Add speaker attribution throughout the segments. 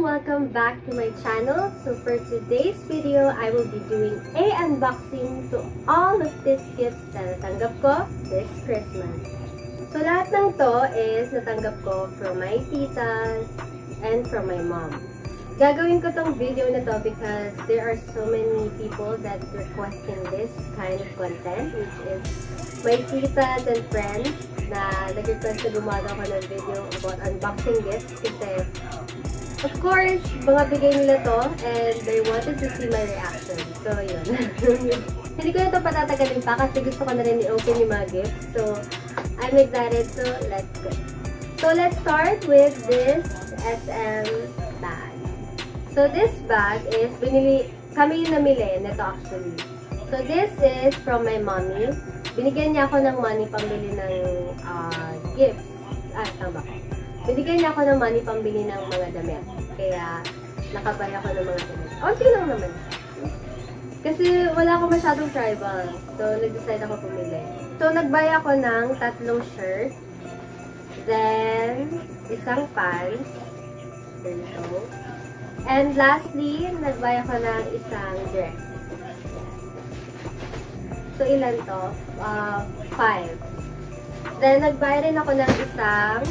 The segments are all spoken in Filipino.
Speaker 1: welcome back to my channel. So for today's video, I will be doing a unboxing to all of these gifts na natanggap ko this Christmas. So lahat ng to is natanggap ko from my titas and from my mom. Gagawin ko tong video na to because there are so many people that requesting this kind of content, which is my titas and friends na nag-request na gumawa ako ng video about unboxing gifts kasi of course, mga bigay nila to and they wanted to see my reaction. So, yun. Hindi ko na ito patatagalin pa kasi gusto ko na rin i-open yung mga gifts. So, I'm excited. So, let's go. So, let's start with this SM bag. So, this bag is kami yung namili nito actually. So, this is from my mommy. Binigyan niya ako ng money pambili ng gifts. Tama ko. Binigyan niya ako ng money pambili ng mga damit. Kaya, nakabay ako ng mga damit. Okay lang naman. Kasi wala ako masyadong tribal. So, nag-decide ako pumili. So, nagbay ako ng 3 shirt. Then, isang pants. There you go. And lastly, nagbay ako ng isang dress. So, ilan to? 5. Then, nagbay rin ako ng isang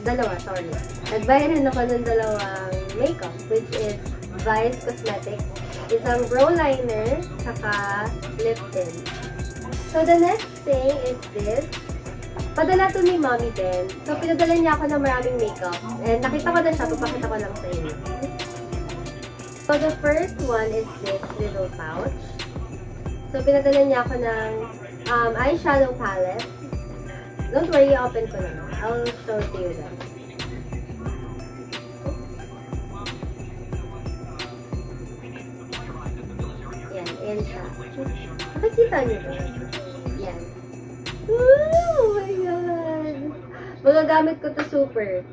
Speaker 1: dalawa, sorry. Nagbay rin ako ng dalawang makeup, which is Vice Cosmetics. Isang brow liner, saka lip tint. So, the next thing is this. Padala to ni mommy din. So, pinadala niya ako ng maraming makeup. And nakita ko na siya, papakita ko lang sa inyo. So, the first one is this little pouch. So, pinadala niya ako ng eyeshadow palette. Don't worry, open ko na. I'll show it to you then. Yan siya. Nakikita niyo ba? Yan. Oh my God! Magagamit ko to super.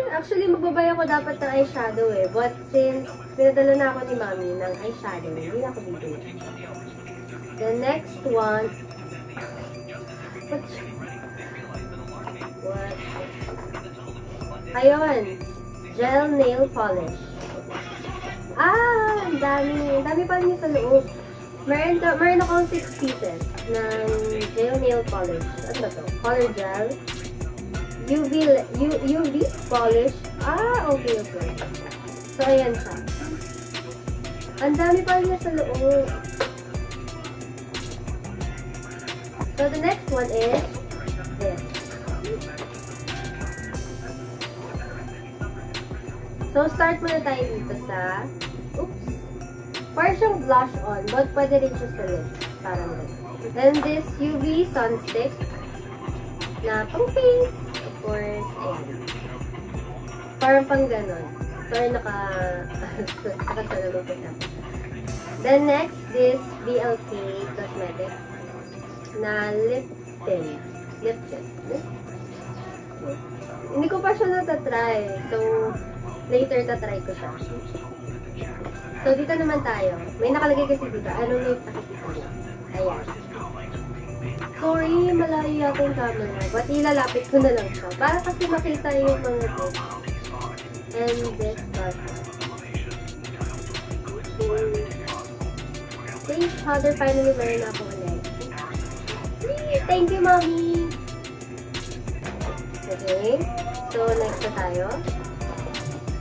Speaker 1: Actually, magbabay ako dapat ng eyeshadow eh. But since pinadala na ako ni mommy ng eyeshadow, hindi na ako bibili. The next one, ayun, gel nail polish. Ang dami. Ang dami pa rin sa loob. Meron akong 6 pieces ng gel nail polish. Ano ba to? Color gel. UV polish. Okay. So, ayan siya. Ang dami pa rin sa loob. So, the next one is this. So, start muna tayo dito sa, parang siyang blush on, but pwede rin siya sa lips. Parang ganun. Then, this UV sunstick na pang face. Of course, ayan. Parang pang ganun. Sorry, nakasalalo ko siya. Then, next, this BLK Cosmetics na lip tint. Lip tint. Hindi ko pa siya natatry. So, later tatry ko siya. So, dito naman tayo. May nakalagay kasi dito. Anong lip nakikita niyo? Ayan. Sorry, malayo yata yung camera. But ilalapit ko na lang siya. Para kasi makita yung mga tips. And this button. Face powder. Finally, meron ako ulit. Thank you, mommy! Okay. So, next na tayo.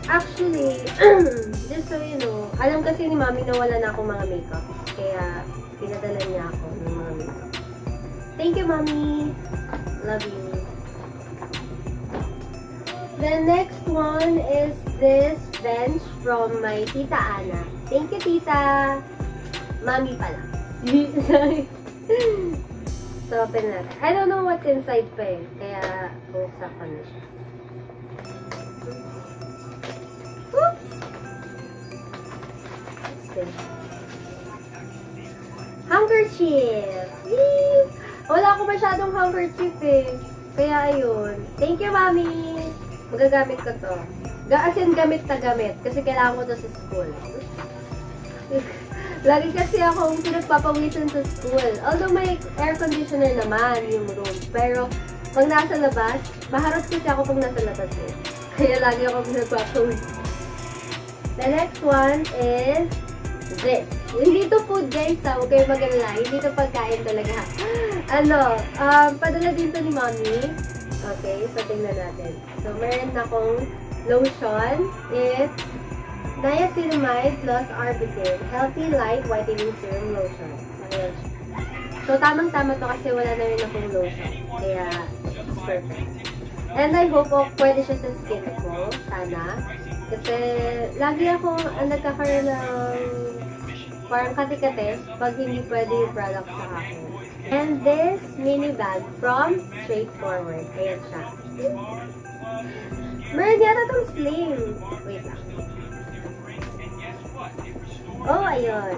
Speaker 1: Actually, just so you know, alam kasi ni mommy na wala na akong mga makeup. Kaya, pinadala niya ako ng mga makeup. Thank you, mommy! Love you! The next one is this bench from my Tita Ana. Thank you, Tita! Mommy pala. Sorry. So, open natin. I don't know what's inside pa eh. Kaya, buksan ko na siya. Oops! What's this? Handkerchief! Yee! Wala ako masyadong handkerchief eh. Kaya, ayun. Thank you, mommy! Magagamit ko to. As in, gamit na gamit. Kasi kailangan ko to sa school. Lagi kasi akong pinagpapawisan sa school. Although may air conditioner naman yung room. Pero, pag nasa labas, maharot kasi ako pag nasa labas eh. Kaya lagi ako pinagpapawisan. The next one is this. Hindi to food, guys. Huwag kayo mag-alala. Hindi to pagkain talaga. Padala din to ni Mommy. Okay, so tingnan natin. So, meron akong lotion. It's niacinamide plus Arbutin. Healthy Light Whitening Serum Lotion. Ayan. So, tamang-tama to kasi wala na rin akong lotion. Kaya, it's perfect. And I hope pwede siya sa skin ko. Sana. Kasi, lagi ako nagkakaroon ng parang kati-kati pag hindi pwede yung product sa akin. And this mini bag from Straightforward. Ayan siya. Meron yata itong slim. Wait lang. Oh, ayun.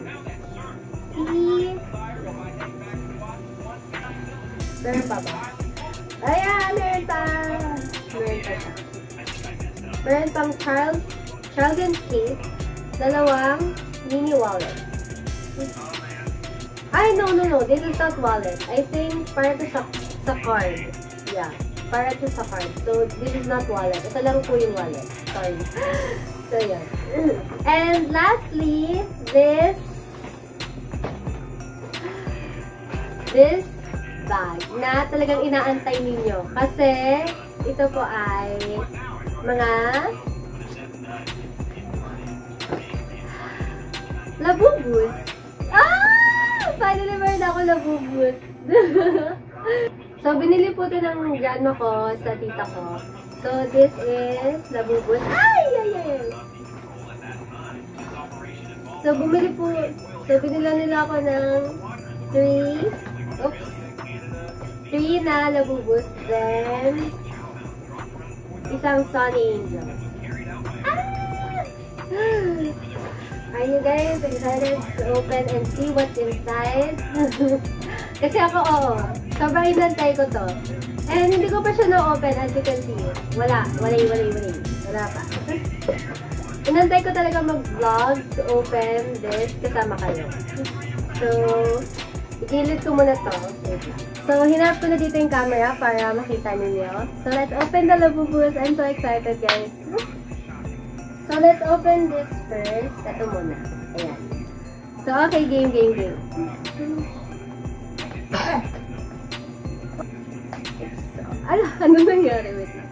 Speaker 1: See? Meron pa ba? Ayan, meron pa. Meron pa siya. Meron pang Charles & Kate. Dalawang mini wallet. Ay, no. This is not wallet. I think para to sa card. Yeah. Para to sa card. So, this is not wallet. Ito lang po yung wallet. Sorry. So, yan. And lastly, this bag na talagang inaantay ninyo. Kasi, ito po ay mga labubus. Finally, meron ako labubus. So, binili po ito ng grandma ko sa tita ko. So, this is labubus. So, binila nila ako ng 3 na labubus. Then, isang Sunny Angel. Are you guys excited to open and see what's inside? Kasi ako, oo. Sobrang inantay ko to. And hindi ko pa siya na-open, as you can see. Wala pa. Inantay ko talaga mag-vlog to open this kasama kayo. So, ikilid ko muna to. So, hinarap ko na dito yung camera para makita ninyo. So, let's open the labubus. I'm so excited, guys. So, let's open this first. Ito muna. Ayan. So, okay. Game. Ano nangyari? Wait lang.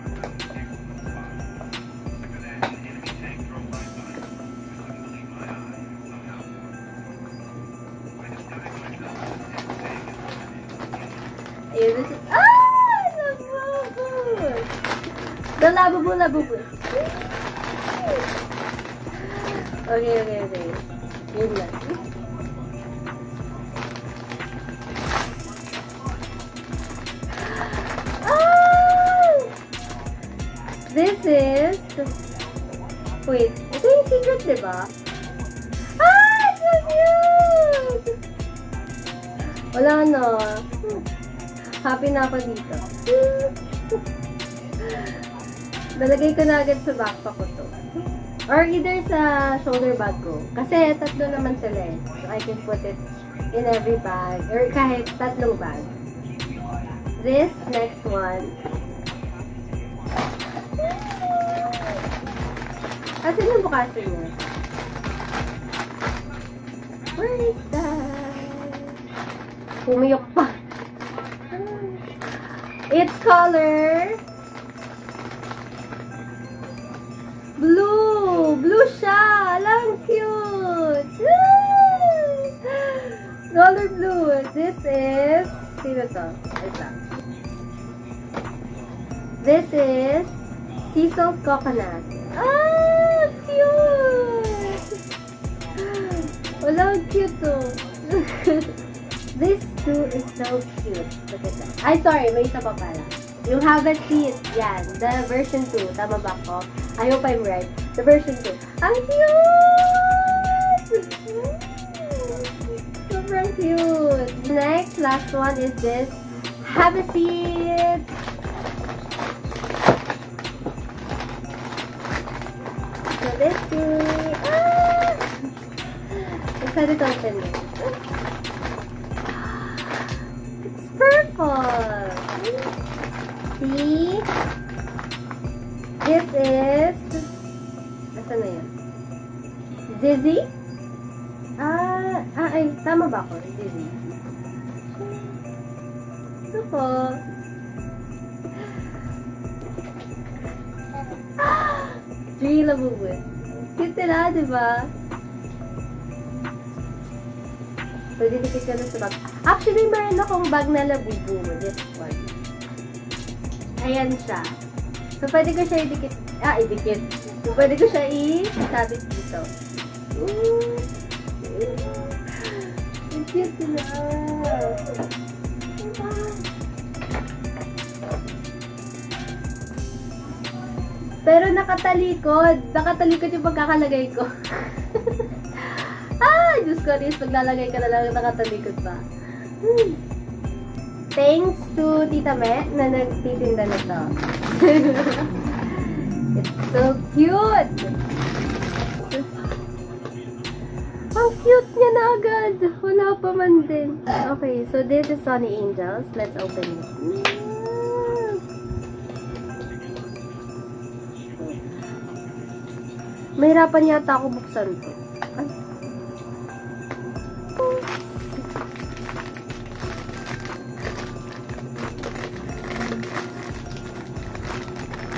Speaker 1: Ayun, this is... Labubus! The labubus. Okay. Yun lang. This is... Wait, ito yung secret, diba? So cute! Wala na. Happy na ako dito. Nalagay ko na agad sa backpack ko to. Or either sa shoulder bag ko. Kasi tatlo naman sila eh. So I can put it in every bag. Or kahit tatlong bag. This next one. Kasi yung bukasan niya. Where is that? Pumiyok pa. It's color blue. Blue siya. Alam, cute. Color blue. This is... Sino to? Wait lang. This is sea salt coconut. Cute! Wala, cute to. This too is so cute. Look at that. Ay, sorry. May isa pa pala. You have a seat. Yan. The version 2. Tama ba ko? I hope I'm right. The version 2. Ang cute! Super cute. Next, last one is this. Have a seat. So this too. Excited to open it. It's purple. See? This is... Nasaan na yun? Dizzy? Ay, tama ba ako? Dizzy. Ito po. Three Labubus. Cute na, diba? Pwede dikit ka na sa bag. Actually, meron akong bag na Labubu. This one. Ayan siya. So, pwede ko siya idikit. Idikit. So, pwede ko siya isabit dito. Ooh. Ang cute na. Pero nakatalikod. Nakatalikod yung pagkakalagay ko. Diyos ko, Riz, paglalagay ka na lang nakatalikod pa. Thanks to Tita Me na nagtitinda nito. It's so cute! Ang cute niya na agad. Wala pa man din. Okay, so this is Sonny Angels. Let's open it. Mahirapan yata ako buksan to. Ay.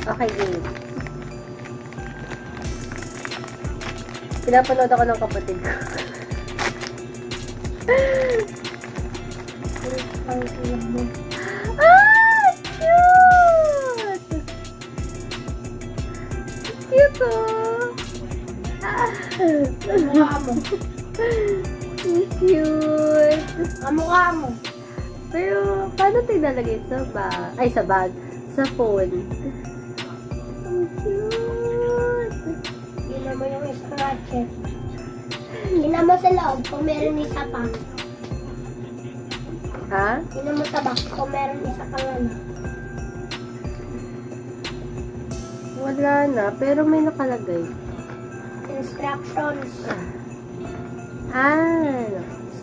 Speaker 1: Okay, game. Pinapanood ako ng kapatid ko. Cute! Cute, oh!
Speaker 2: Mukha mo.
Speaker 1: Cute!
Speaker 2: Ang mukha mo.
Speaker 1: Pero, paano ito ilalagay sa bag? Ay, sa bag. Sa phone. Ang cute!
Speaker 2: Tignan mo yung isang ratchet. Tignan mo sa loob kung meron isa pa.
Speaker 1: Ha?
Speaker 2: Tignan mo sa box kung meron isa pang ano.
Speaker 1: Wala na, pero may nakalagay.
Speaker 2: Instructions.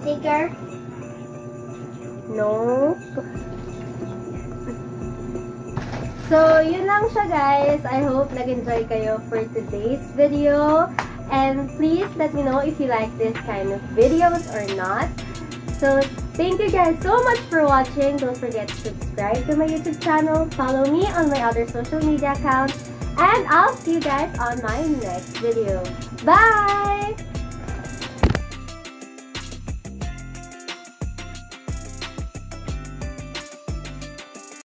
Speaker 2: Sticker.
Speaker 1: Nope. So, yun lang siya, guys. I hope nag-enjoy kayo for today's video. And please let me know if you like this kind of videos or not. So, thank you guys so much for watching. Don't forget to subscribe to my YouTube channel. Follow me on my other social media accounts. And I'll see you guys on my next video. Bye!